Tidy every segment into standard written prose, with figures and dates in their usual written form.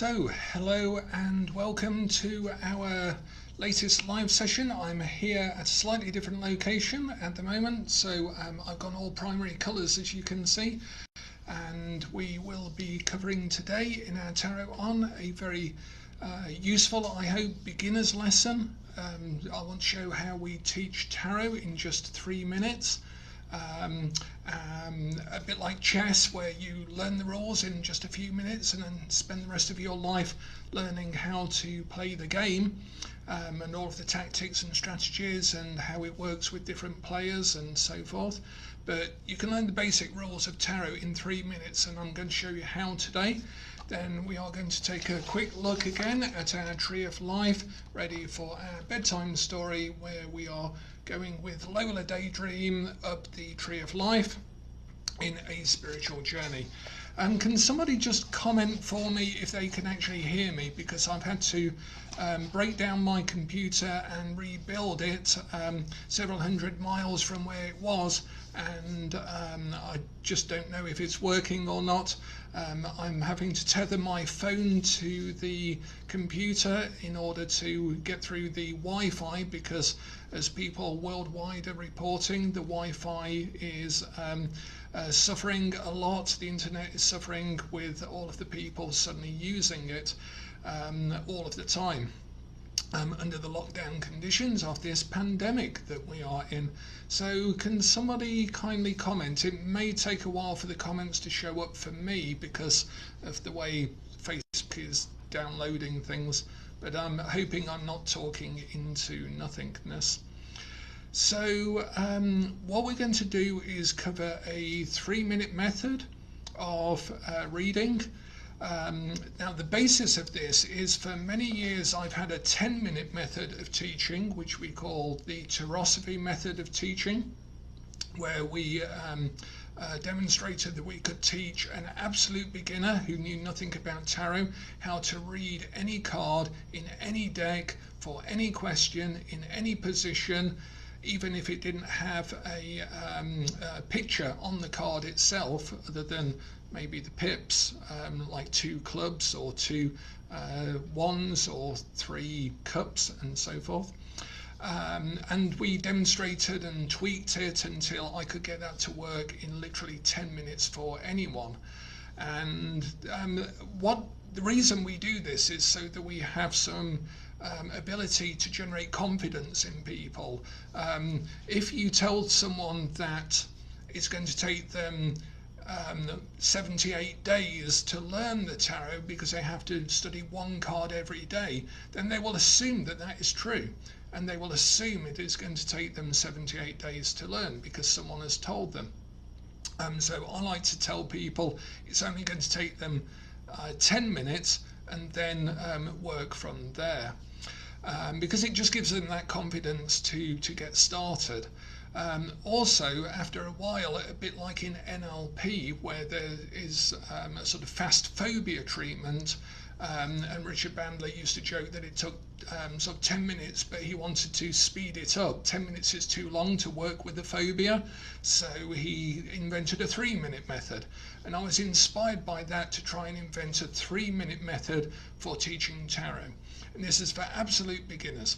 So, hello and welcome to our latest live session. I'm here at a slightly different location at the moment, so I've got all primary colours as you can see, and we will be covering today in our Tarot On a very useful, I hope, beginner's lesson. I want to show how we teach tarot in just 3 minutes. A bit like chess, where you learn the rules in just a few minutes and then spend the rest of your life learning how to play the game, and all of the tactics and strategies and how it works with different players and so forth. But you can learn the basic rules of tarot in 3 minutes, and I'm going to show you how today. Then we are going to take a quick look again at our Tree of Life, ready for our bedtime story, where we are going with Lola Daydream up the Tree of Life in a spiritual journey. Can somebody just comment for me if they can actually hear me, because I've had to break down my computer and rebuild it several hundred miles from where it was, and I just don't know if it's working or not. I'm having to tether my phone to the computer in order to get through the Wi-Fi, because as people worldwide are reporting, the Wi-Fi is suffering a lot. The internet is suffering with all of the people suddenly using it all of the time. Under the lockdown conditions of this pandemic that we are in. So can somebody kindly comment? It may take a while for the comments to show up for me because of the way Facebook is downloading things, but I'm hoping I'm not talking into nothingness. So what we're going to do is cover a 3-minute method of reading. Now the basis of this is, for many years I've had a 10-minute method of teaching, which we call the Tarosophy method of teaching, where we demonstrated that we could teach an absolute beginner who knew nothing about tarot how to read any card in any deck for any question in any position, even if it didn't have a picture on the card itself other than maybe the pips, like 2 clubs or 2 wands or 3 cups and so forth. And we demonstrated and tweaked it until I could get that to work in literally 10 minutes for anyone. And the reason we do this is so that we have some ability to generate confidence in people. If you told someone that it's going to take them 78 days to learn the tarot because they have to study 1 card every day, then they will assume that that is true, and they will assume it is going to take them 78 days to learn because someone has told them. So I like to tell people it's only going to take them 10 minutes and then work from there, because it just gives them that confidence to get started. Also, after a while, a bit like in NLP, where there is a sort of fast phobia treatment, and Richard Bandler used to joke that it took sort of 10 minutes, but he wanted to speed it up. 10 minutes is too long to work with the phobia, so he invented a 3-minute method. And I was inspired by that to try and invent a 3-minute method for teaching tarot. And this is for absolute beginners.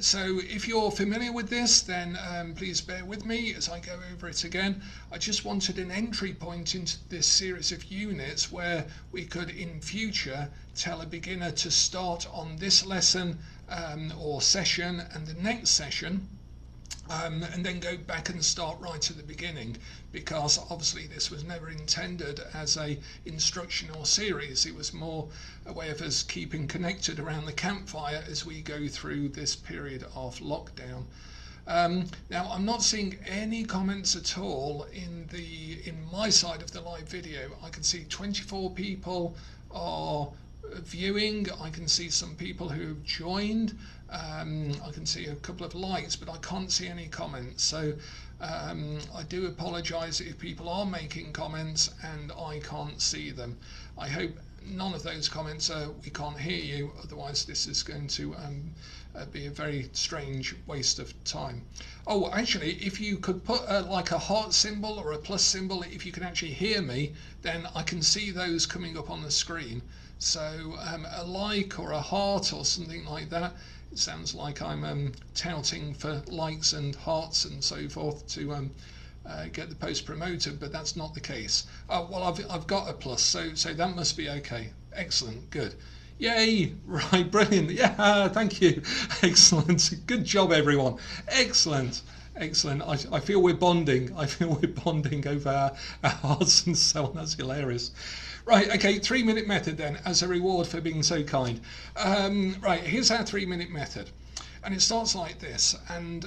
So if you're familiar with this, then please bear with me as I go over it again. I just wanted an entry point into this series of units where we could in future tell a beginner to start on this lesson or session and the next session, and then go back and start right at the beginning, because obviously this was never intended as a instructional series. It was more a way of us keeping connected around the campfire as we go through this period of lockdown. Now I'm not seeing any comments at all in my side of the live video. I can see 24 people are viewing. I can see some people who have joined. I can see a couple of likes, but I can't see any comments. So I do apologise if people are making comments and I can't see them. I hope none of those comments are "we can't hear you," otherwise this is going to be a very strange waste of time. Oh, actually, if you could put like a heart symbol or a plus symbol if you can actually hear me, then I can see those coming up on the screen. So a like or a heart or something like that. It sounds like I'm touting for likes and hearts and so forth to get the post promoted, but that's not the case. Oh, well, I've got a plus, so that must be okay. Excellent, good. Yay! Right, brilliant. Yeah, thank you. Excellent. Good job, everyone. Excellent. Excellent. I feel we're bonding. I feel we're bonding over our hearts and so on. That's hilarious. Right, okay, 3-minute method then, as a reward for being so kind. Right, here's our 3-minute method. And it starts like this, and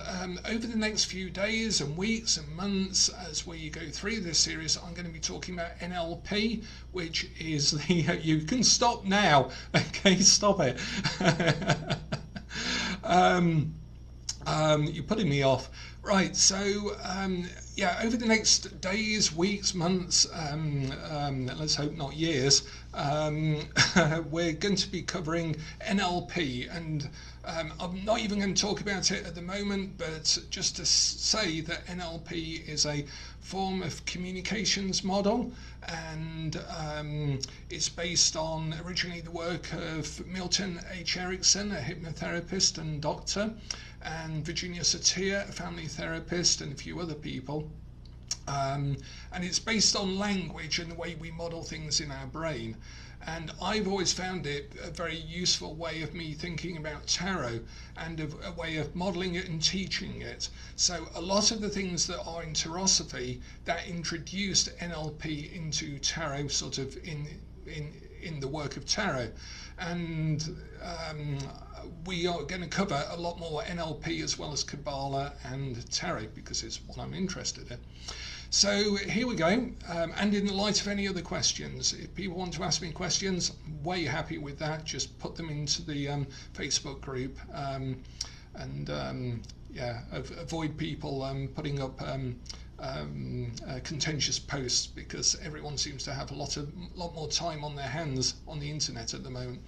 over the next few days and weeks and months as we go through this series, I'm going to be talking about NLP, which is the, you can stop now, okay, stop it. You're putting me off. Right, so yeah, over the next days, weeks, months, let's hope not years, we're going to be covering NLP, and I'm not even going to talk about it at the moment, but just to say that NLP is a form of communications model, and it's based on originally the work of Milton H. Erickson, a hypnotherapist and doctor, and Virginia Satir, a family therapist, and a few other people. And it's based on language and the way we model things in our brain. And I've always found it a very useful way of me thinking about tarot, and a way of modelling it and teaching it. So a lot of the things that are in Tarosophy that introduced NLP into tarot, sort of in the work of tarot. And we are going to cover a lot more NLP as well as Kabbalah and tarot, because it's what I'm interested in. So here we go, and in the light of any other questions, if people want to ask me questions, I'm way happy with that. Just put them into the Facebook group, and yeah, avoid people putting up contentious posts, because everyone seems to have a lot more time on their hands on the internet at the moment.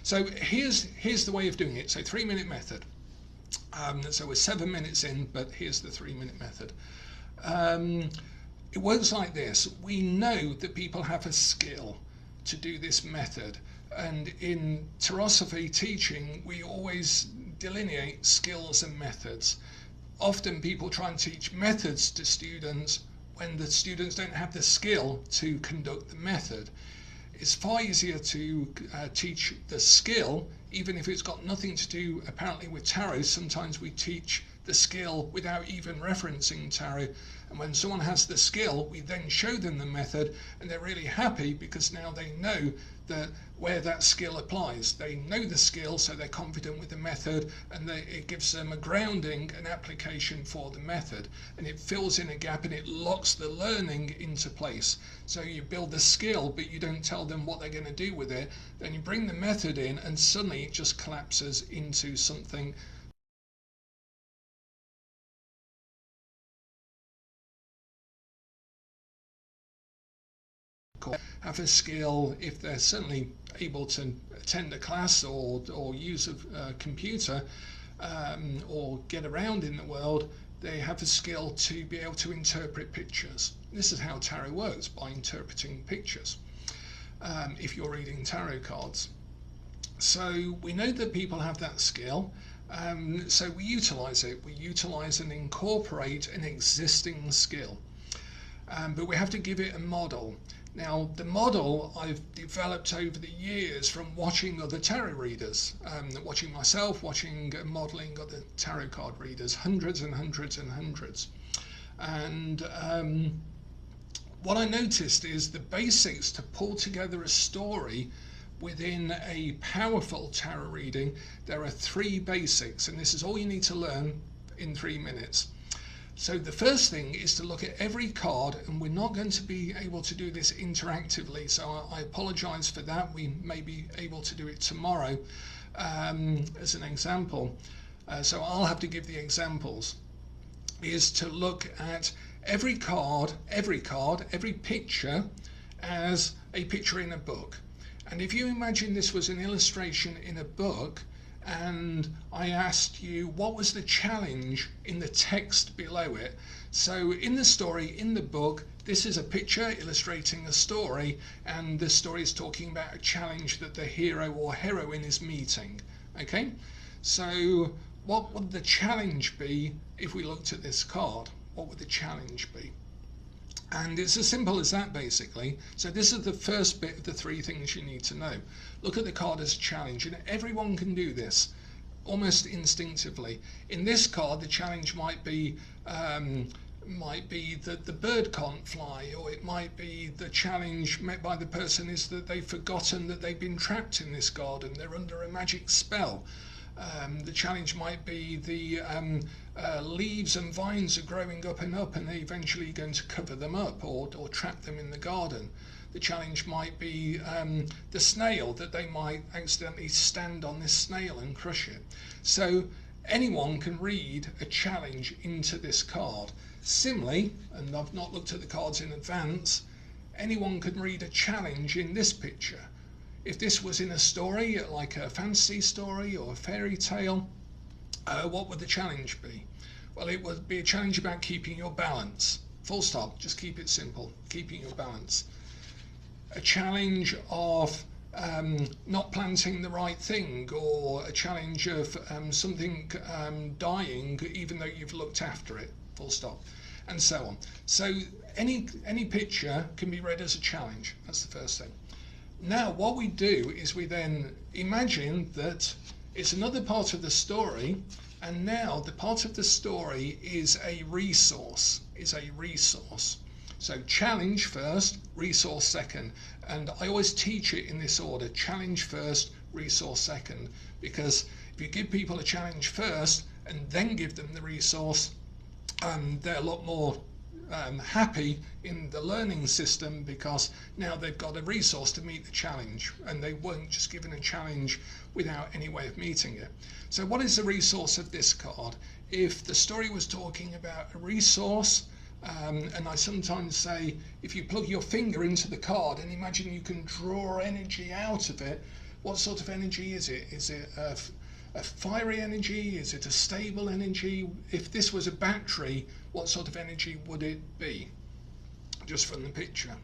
So here's the way of doing it. So 3-minute method. So we're 7 minutes in, but here's the 3-minute method. It works like this. We know that people have a skill to do this method, and in Tarosophy teaching we always delineate skills and methods. Often people try and teach methods to students when the students don't have the skill to conduct the method. It's far easier to teach the skill, even if it's got nothing to do apparently with tarot. Sometimes we teach the skill without even referencing tarot, and when someone has the skill, we then show them the method, and they're really happy because now they know that where that skill applies. They know the skill, so they're confident with the method, and it gives them a grounding, an application for the method, and it fills in a gap and it locks the learning into place. So you build the skill, but you don't tell them what they're going to do with it. Then you bring the method in, and suddenly it just collapses into something have a skill. If they're certainly able to attend a class or use a computer or get around in the world, they have a skill to be able to interpret pictures. This is how tarot works, by interpreting pictures, if you're reading tarot cards. So we know that people have that skill, so we utilize it. We utilize and incorporate an existing skill, but we have to give it a model. Now, the model I've developed over the years from watching other tarot readers, watching myself, watching and modelling other tarot card readers, hundreds and hundreds and hundreds. And what I noticed is the basics to pull together a story within a powerful tarot reading. There are 3 basics, and this is all you need to learn in 3 minutes. So the first thing is to look at every card, and we're not going to be able to do this interactively, so I apologize for that. We may be able to do it tomorrow as an example. So I'll have to give the examples. Is to look at every card, every picture as a picture in a book. And if you imagine this was an illustration in a book, and I asked you what was the challenge in the text below it. So in the story, in the book, this is a picture illustrating a story, and the story is talking about a challenge that the hero or heroine is meeting. Okay, so what would the challenge be if we looked at this card? What would the challenge be? And it's as simple as that, basically. So this is the first bit of the three things you need to know. Look at the card as a challenge, and everyone can do this almost instinctively. In this card, the challenge might be that the bird can't fly, or it might be the challenge met by the person is that they've forgotten that they've been trapped in this garden, they're under a magic spell. The challenge might be the leaves and vines are growing up and up, and they're eventually going to cover them up or trap them in the garden. The challenge might be the snail, that they might accidentally stand on this snail and crush it. So anyone can read a challenge into this card. Similarly, and I've not looked at the cards in advance, anyone can read a challenge in this picture. If this was in a story, like a fantasy story or a fairy tale, what would the challenge be? Well, it would be a challenge about keeping your balance. Full stop, just keep it simple, keeping your balance. A challenge of not planting the right thing, or a challenge of something dying even though you've looked after it, full stop, and so on. So any picture can be read as a challenge. That's the first thing. Now what we do is we then imagine that it's another part of the story, and now the part of the story is a resource, So challenge first, resource second. And I always teach it in this order: challenge first, resource second. Because if you give people a challenge first and then give them the resource, they're a lot more happy in the learning system, because now they've got a resource to meet the challenge, and they weren't just given a challenge without any way of meeting it. So what is the resource of this card? If the story was talking about a resource, and I sometimes say, if you plug your finger into the card and imagine you can draw energy out of it, what sort of energy is it? Is it a fiery energy? Is it a stable energy? If this was a battery, what sort of energy would it be? Just from the picture.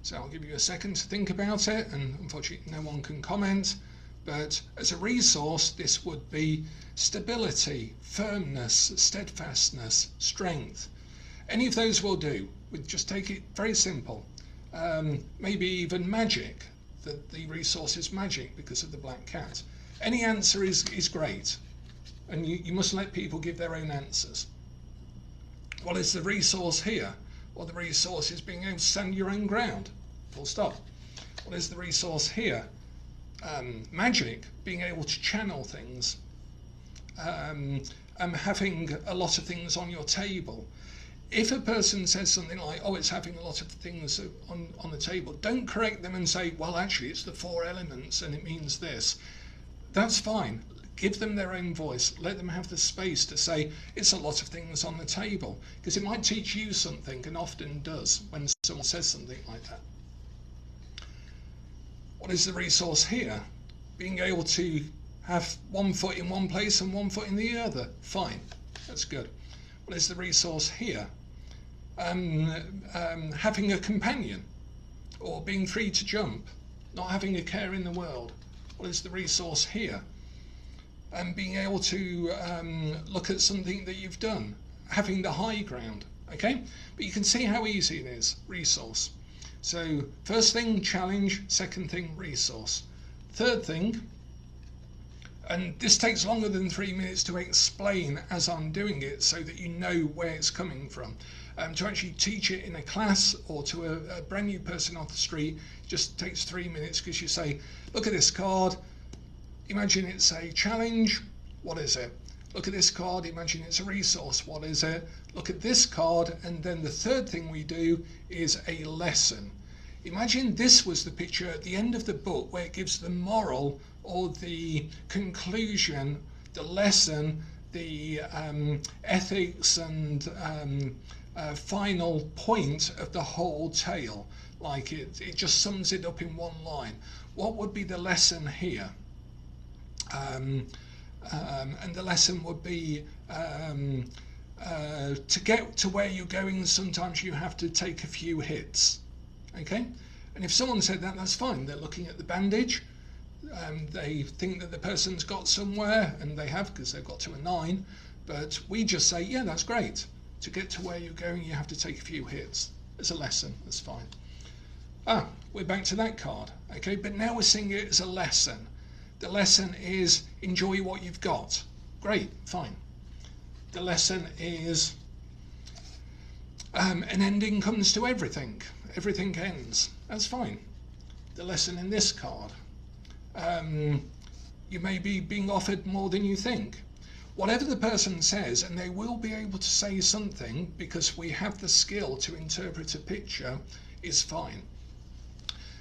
So I'll give you a second to think about it, and unfortunately no one can comment, but as a resource this would be stability, firmness, steadfastness, strength. Any of those will do. We'd just take it very simple. Maybe even magic, that the resource is magic because of the black cat. Any answer is great, and you must let people give their own answers. What is the resource here? Well, the resource is being able to stand your own ground, full stop. What is the resource here? Magic, being able to channel things, having a lot of things on your table. If a person says something like, oh, it's having a lot of things on the table, don't correct them and say, well, actually it's the 4 elements and it means this. That's fine. Give them their own voice. Let them have the space to say it's a lot of things on the table, because it might teach you something, and often does when someone says something like that. What is the resource here? Being able to have one foot in one place and one foot in the other. Fine, that's good. What is the resource here? Having a companion, or being free to jump, not having a care in the world. What is the resource here? And being able to look at something that you've done, having the high ground. Okay, but you can see how easy it is. Resource. So first thing, challenge. Second thing, resource. Third thing, and this takes longer than 3 minutes to explain as I'm doing it, so that you know where it's coming from. To actually teach it in a class or to a brand new person off the street just takes 3 minutes, because you say, look at this card, imagine it's a challenge, what is it? Look at this card, imagine it's a resource, what is it? Look at this card, and then the third thing we do is a lesson. Imagine this was the picture at the end of the book where it gives the moral or the conclusion, the lesson, the ethics and final point of the whole tale. Like it just sums it up in one line. What would be the lesson here? and the lesson would be to get to where you're going, sometimes you have to take a few hits. Okay? And if someone said that, that's fine. They're looking at the bandage. They think that the person's got somewhere, and they have, because they've got to a 9. But we just say, yeah, that's great. To get to where you're going, you have to take a few hits. It's a lesson. That's fine. We're back to that card. Okay, but now we're seeing it as a lesson. The lesson is enjoy what you've got. Great, fine. The lesson is an ending comes to everything. Everything ends. That's fine. The lesson in this card. You may be being offered more than you think. Whatever the person says, and they will be able to say something because we have the skill to interpret a picture, is fine.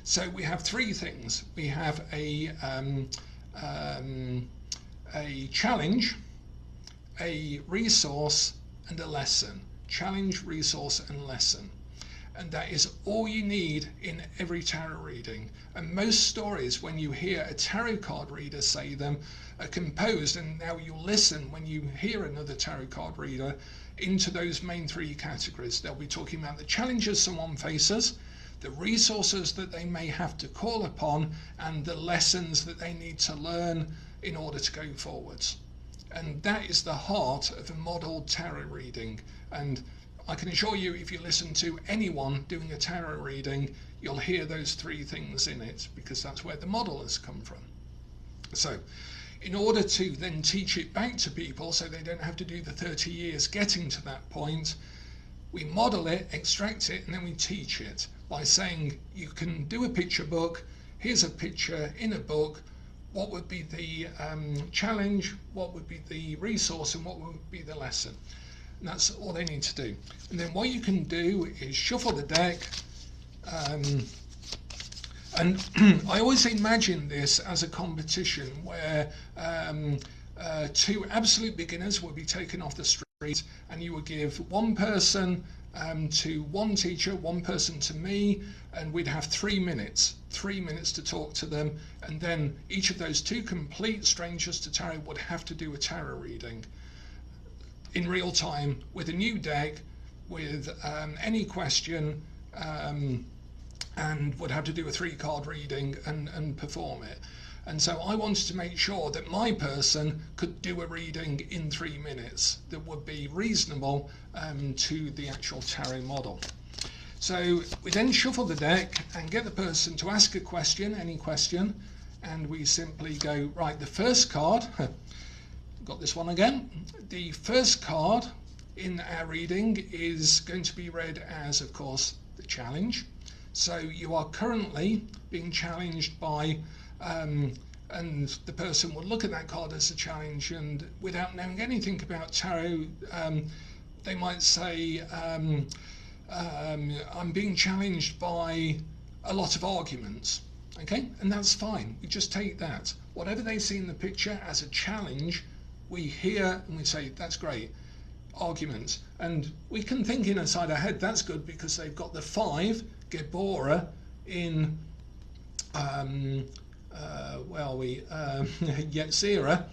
So we have 3 things. We have a challenge, a resource, and a lesson. Challenge, resource, and lesson. And that is all you need in every tarot reading. And most stories, when you hear a tarot card reader say them, are composed, and now you'll listen when you hear another tarot card reader, into those main 3 categories. They'll be talking about the challenges someone faces, the resources that they may have to call upon, and the lessons that they need to learn in order to go forwards. And that is the heart of a model tarot reading. And I can assure you, if you listen to anyone doing a tarot reading, you'll hear those 3 things in it, because that's where the model has come from. So in order to then teach it back to people so they don't have to do the 30 years getting to that point, we model it, extract it, and then we teach it by saying you can do a picture book. Here's a picture in a book. What would be the challenge, what would be the resource, and what would be the lesson? And that's all they need to do. And then what you can do is shuffle the deck. And I always imagine this as a competition where 2 absolute beginners will be taken off the street, and you will give 1 person to 1 teacher, 1 person to me, and we'd have 3 minutes to talk to them, and then each of those 2 complete strangers to tarot would have to do a tarot reading in real time with a new deck, with any question, and would have to do a 3-card reading and perform it. And so I wanted to make sure that my person could do a reading in 3 minutes that would be reasonable to the actual tarot model. So we then shuffle the deck and get the person to ask a question, any question, and we simply go, right, the first card, got this one again, the first card in our reading is going to be read as, of course, the challenge. So you are currently being challenged by, and the person will look at that card as a challenge, and without knowing anything about tarot, they might say, I'm being challenged by a lot of arguments. Okay, and that's fine. We just take that. Whatever they see in the picture as a challenge, we hear and we say, that's great. Arguments. And we can think inside our head, that's good, because they've got the 5 Gebora in Yetzirah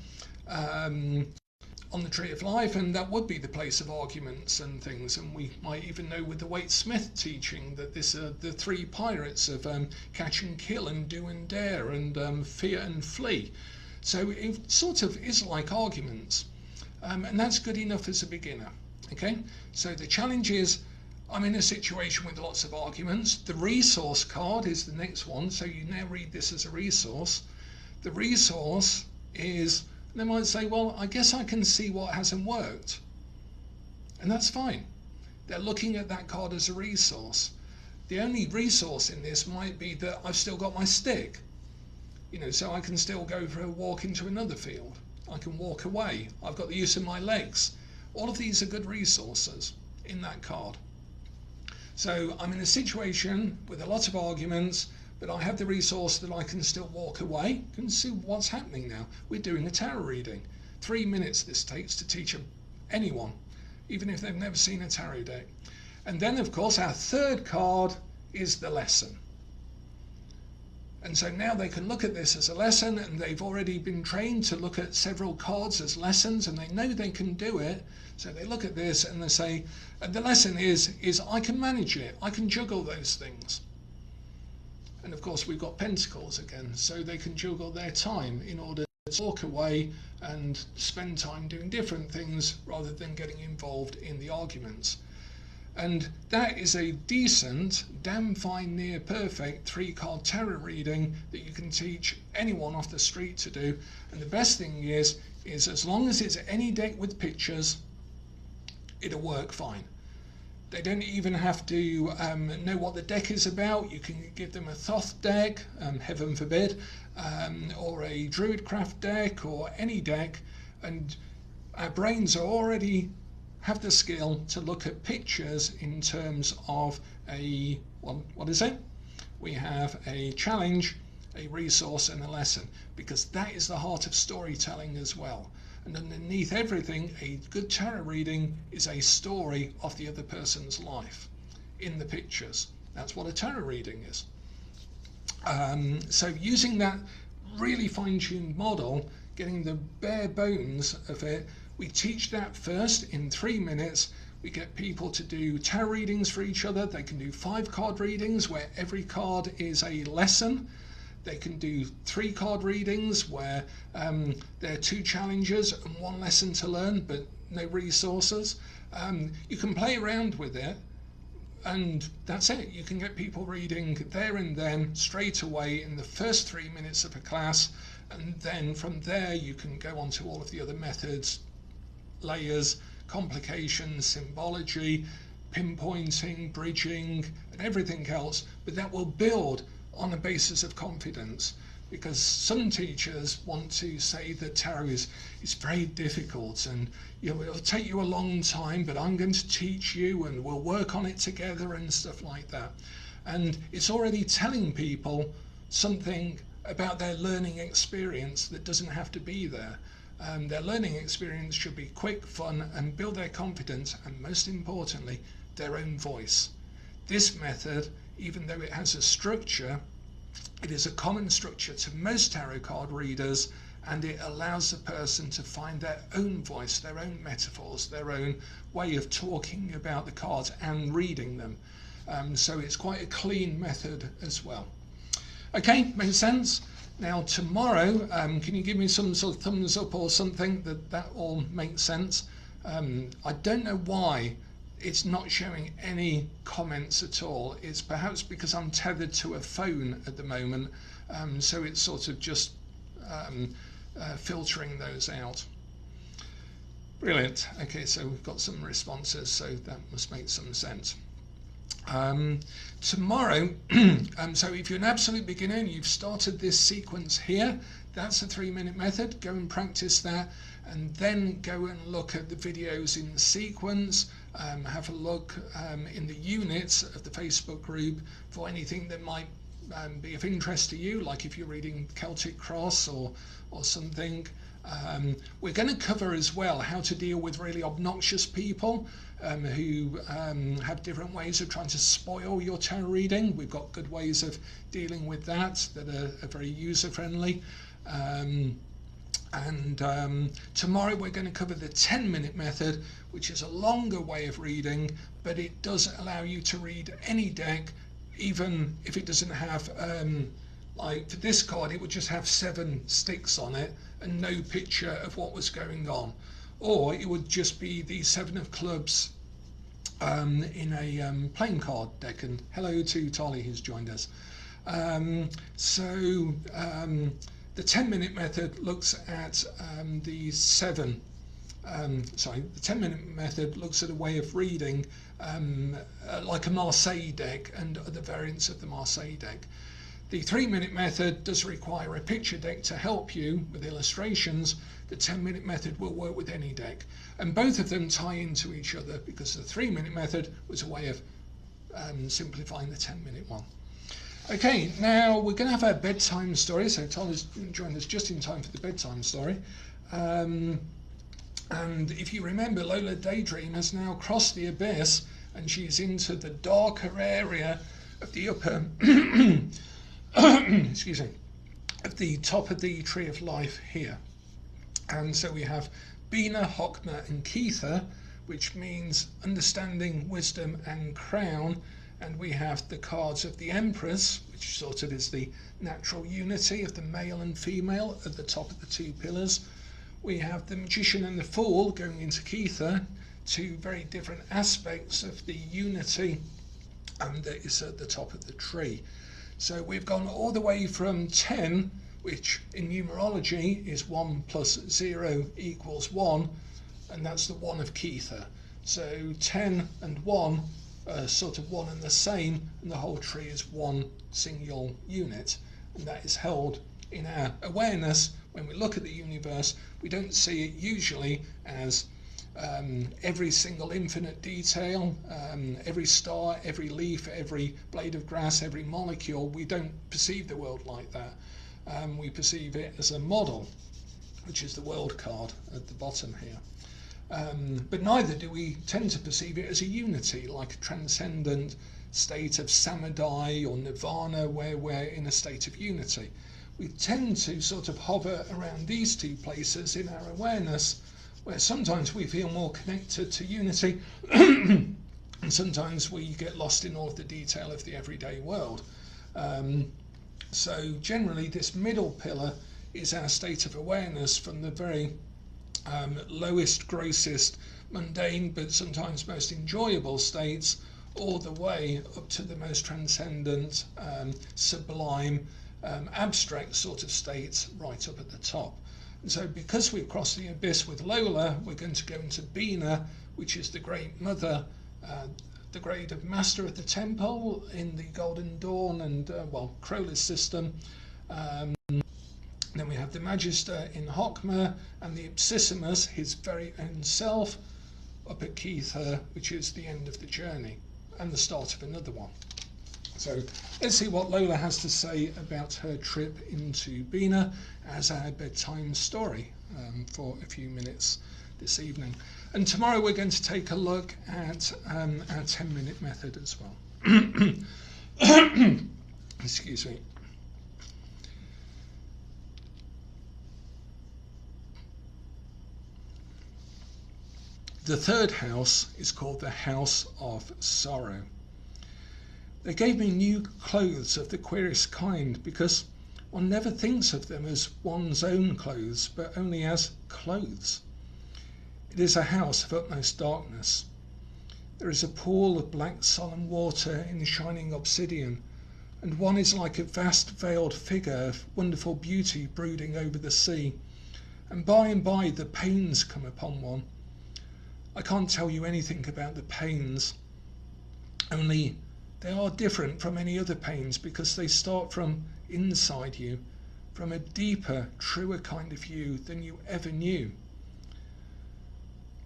on the Tree of Life, and that would be the place of arguments and things. And we might even know with the Waite Smith teaching that this are the 3 pirates of catch and kill and do and dare and fear and flee. So it sort of is like arguments, and that's good enough as a beginner. Okay, so the challenge is, I'm in a situation with lots of arguments. The resource card is the next one, so you now read this as a resource. The resource is, they might say, well, I guess I can see what hasn't worked. And that's fine. They're looking at that card as a resource. The only resource in this might be that I've still got my stick. You know, so I can still go for a walk into another field. I can walk away. I've got the use of my legs. All of these are good resources in that card. So I'm in a situation with a lot of arguments, but I have the resource that I can still walk away. You can see what's happening now. We're doing a tarot reading. 3 minutes this takes to teach anyone, even if they've never seen a tarot deck. And then, of course, our third card is the lesson. And so now they can look at this as a lesson, and they've already been trained to look at several cards as lessons, and they know they can do it. So they look at this and they say, and the lesson is I can manage it, I can juggle those things. And of course we've got pentacles again, so they can juggle their time in order to walk away and spend time doing different things rather than getting involved in the arguments. And that is a decent, damn fine, near perfect 3-card tarot reading that you can teach anyone off the street to do. And the best thing is as long as it's any deck with pictures, it'll work fine. They don't even have to know what the deck is about. You can give them a Thoth deck, heaven forbid, or a Druidcraft deck, or any deck, and our brains are already have the skill to look at pictures in terms of a, what is it? We have a challenge, a resource, and a lesson, because that is the heart of storytelling as well. And underneath everything, a good tarot reading is a story of the other person's life in the pictures. That's what a tarot reading is. So using that really fine-tuned model, getting the bare bones of it, we teach that first in 3 minutes. We get people to do tarot readings for each other. They can do 5-card readings where every card is a lesson. They can do 3-card readings where there are 2 challenges and 1 lesson to learn, but no resources. You can play around with it, and that's it. You can get people reading there and then, straight away in the first 3 minutes of a class, and then from there you can go on to all of the other methods, layers, complications, symbology, pinpointing, bridging, and everything else, but that will build on a basis of confidence, because some teachers want to say that tarot is very difficult, and it'll take you a long time, but I'm going to teach you and we'll work on it together and stuff like that. And it's already telling people something about their learning experience that doesn't have to be there. Their learning experience should be quick, fun, and build their confidence, and most importantly, their own voice. This method, even though it has a structure, it is a common structure to most tarot card readers, and it allows the person to find their own voice, their own metaphors, their own way of talking about the cards and reading them. So it's quite a clean method as well. Okay, makes sense? Now tomorrow, can you give me some sort of thumbs up or something that all makes sense? I don't know why it's not showing any comments at all. It's perhaps because I'm tethered to a phone at the moment, so it's sort of just filtering those out. Brilliant. Okay, so we've got some responses, so that must make some sense. Tomorrow, so if you're an absolute beginner and you've started this sequence here, that's a 3-minute method. Go and practice that, and then go and look at the videos in the sequence. Have a look in the units of the Facebook group for anything that might be of interest to you, like if you're reading Celtic Cross or something. We're going to cover as well how to deal with really obnoxious people who have different ways of trying to spoil your tarot reading. We've got good ways of dealing with that are very user-friendly. Tomorrow we're going to cover the 10-minute method, which is a longer way of reading, but it does allow you to read any deck, even if it doesn't have, like for this card, it would just have 7 sticks on it and no picture of what was going on. Or it would just be the 7 of clubs in a playing card deck. And hello to Tolly who's joined us. The 10-minute method looks at the 10-minute method looks at a way of reading like a Marseille deck and other variants of the Marseille deck. The 3-minute method does require a picture deck to help you with illustrations. The 10-minute method will work with any deck, and both of them tie into each other because the 3-minute method was a way of simplifying the 10-minute one. Okay, now we're going to have our bedtime story. So Tom has joined us just in time for the bedtime story. And if you remember, Lola Daydream has now crossed the abyss and she's into the darker area of the upper excuse me, at the top of the tree of life here. And so we have Binah, Hokmah and Kether, which means understanding, wisdom and crown. And we have the cards of the Empress, which sort of is the natural unity of the male and female at the top of the two pillars. We have the Magician and the Fool going into Kether, two very different aspects of the unity, and that is at the top of the tree. So we've gone all the way from 10, which in numerology is 1 plus 0 equals 1, and that's the 1 of Kether. So 10 and 1 are sort of one and the same, and the whole tree is one single unit, and that is held in our awareness. When we look at the universe, we don't see it usually as every single infinite detail, every star, every leaf, every blade of grass, every molecule. We don't perceive the world like that. We perceive it as a model, which is the world card at the bottom here. But neither do we tend to perceive it as a unity, like a transcendent state of samadhi or nirvana, where we're in a state of unity. We tend to sort of hover around these two places in our awareness, where sometimes we feel more connected to unity, and sometimes we get lost in all of the detail of the everyday world. So generally this middle pillar is our state of awareness from the very lowest, grossest, mundane, but sometimes most enjoyable states, all the way up to the most transcendent, sublime, abstract sort of states right up at the top. And so because we've crossed the abyss with Lola, we're going to go into Binah, which is the Great Mother, the grade of Master of the Temple in the Golden Dawn and, Crowley's system. Then we have the Magister in Hokmah, and the Ipsissimus, his very own self, up at Kether, which is the end of the journey and the start of another one. So let's see what Lola has to say about her trip into Binah as our bedtime story for a few minutes this evening. And tomorrow we're going to take a look at our 10-minute method as well. Excuse me. The third house is called the House of Sorrow. They gave me new clothes of the queerest kind, because one never thinks of them as one's own clothes, but only as clothes. It is a house of utmost darkness. There is a pool of black solemn water in shining obsidian, and one is like a vast veiled figure of wonderful beauty brooding over the sea, and by the pains come upon one. I can't tell you anything about the pains, only they are different from any other pains because they start from inside you, from a deeper, truer kind of you than you ever knew.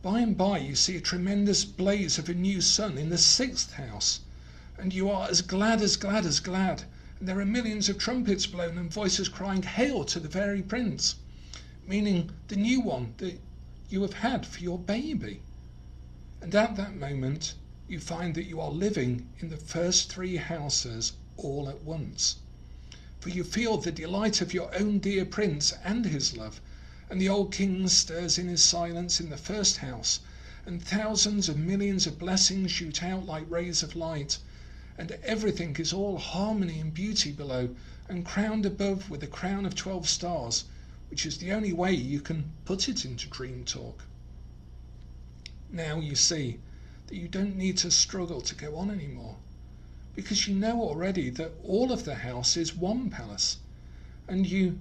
By you see a tremendous blaze of a new sun in the 6th house, and you are as glad, and there are millions of trumpets blown and voices crying hail to the fairy prince, meaning the new one that you have had for your baby. And at that moment you find that you are living in the first 3 houses all at once. For you feel the delight of your own dear prince and his love, and the old king stirs in his silence in the 1st house, and thousands of millions of blessings shoot out like rays of light, and everything is all harmony and beauty below, and crowned above with a crown of 12 stars, which is the only way you can put it into dream talk. Now you see that you don't need to struggle to go on anymore, because you know already that all of the house is one palace, and you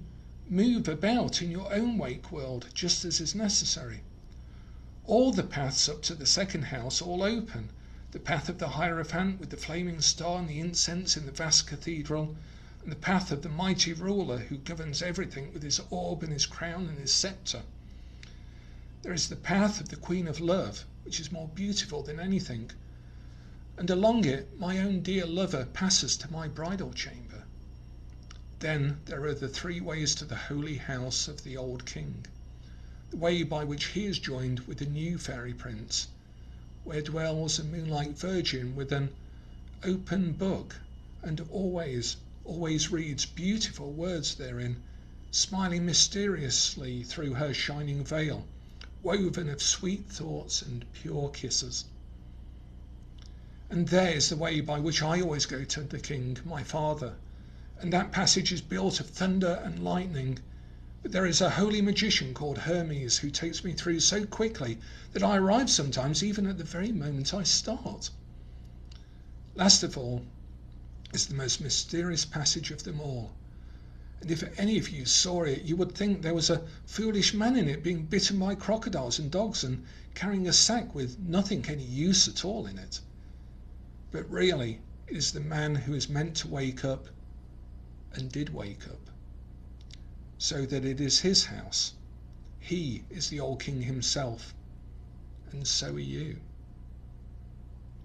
move about in your own wake world just as is necessary. All the paths up to the 2nd house all open, the path of the Hierophant with the flaming star and the incense in the vast cathedral, and the path of the mighty ruler who governs everything with his orb and his crown and his sceptre. There is the path of the Queen of Love, which is more beautiful than anything, and along it my own dear lover passes to my bridal chamber. Then there are the 3 ways to the holy house of the old king, the way by which he is joined with the new fairy prince, where dwells a moonlight virgin with an open book and always always reads beautiful words therein, smiling mysteriously through her shining veil, woven of sweet thoughts and pure kisses. And there is the way by which I always go to the king, my father, and that passage is built of thunder and lightning. But there is a holy magician called Hermes who takes me through so quickly that I arrive sometimes even at the very moment I start. Last of all is the most mysterious passage of them all, and if any of you saw it, you would think there was a foolish man in it being bitten by crocodiles and dogs and carrying a sack with nothing any use at all in it. But really, it is the man who is meant to wake up and did wake up, so that it is his house. He is the old king himself, and so are you.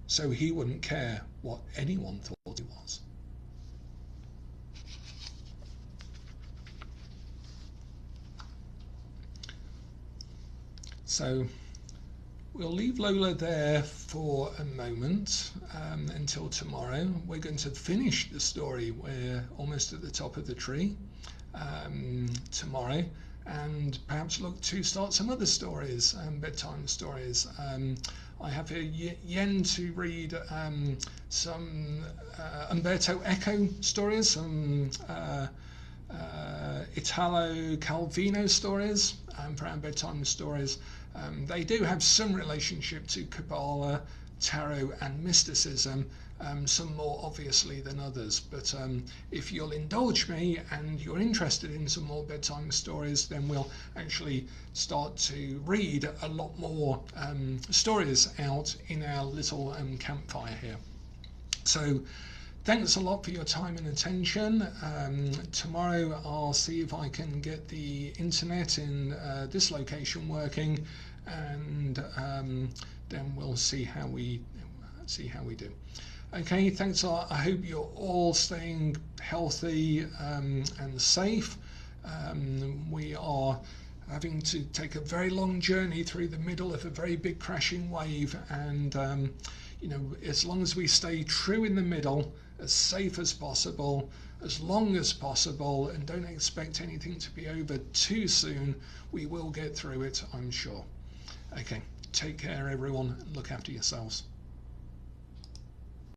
So he wouldn't care what anyone thought he was. So we'll leave Lola there for a moment until tomorrow. We're going to finish the story. We're almost at the top of the tree tomorrow, and perhaps look to start some other stories, bedtime stories. I have here Yen to read some Umberto Eco stories, some Italo Calvino stories for our bedtime stories. They do have some relationship to Kabbalah, tarot and mysticism, some more obviously than others, but if you'll indulge me and you're interested in some more bedtime stories, then we'll actually start to read a lot more stories out in our little campfire here. So thanks a lot for your time and attention. Tomorrow I'll see if I can get the internet in this location working, and then we'll see how we do. Okay, thanks a lot. I hope you're all staying healthy and safe. We are having to take a very long journey through the middle of a very big crashing wave, and you know, as long as we stay true in the middle, as safe as possible, as long as possible, and don't expect anything to be over too soon, we will get through it, I'm sure. Okay, take care everyone, look after yourselves.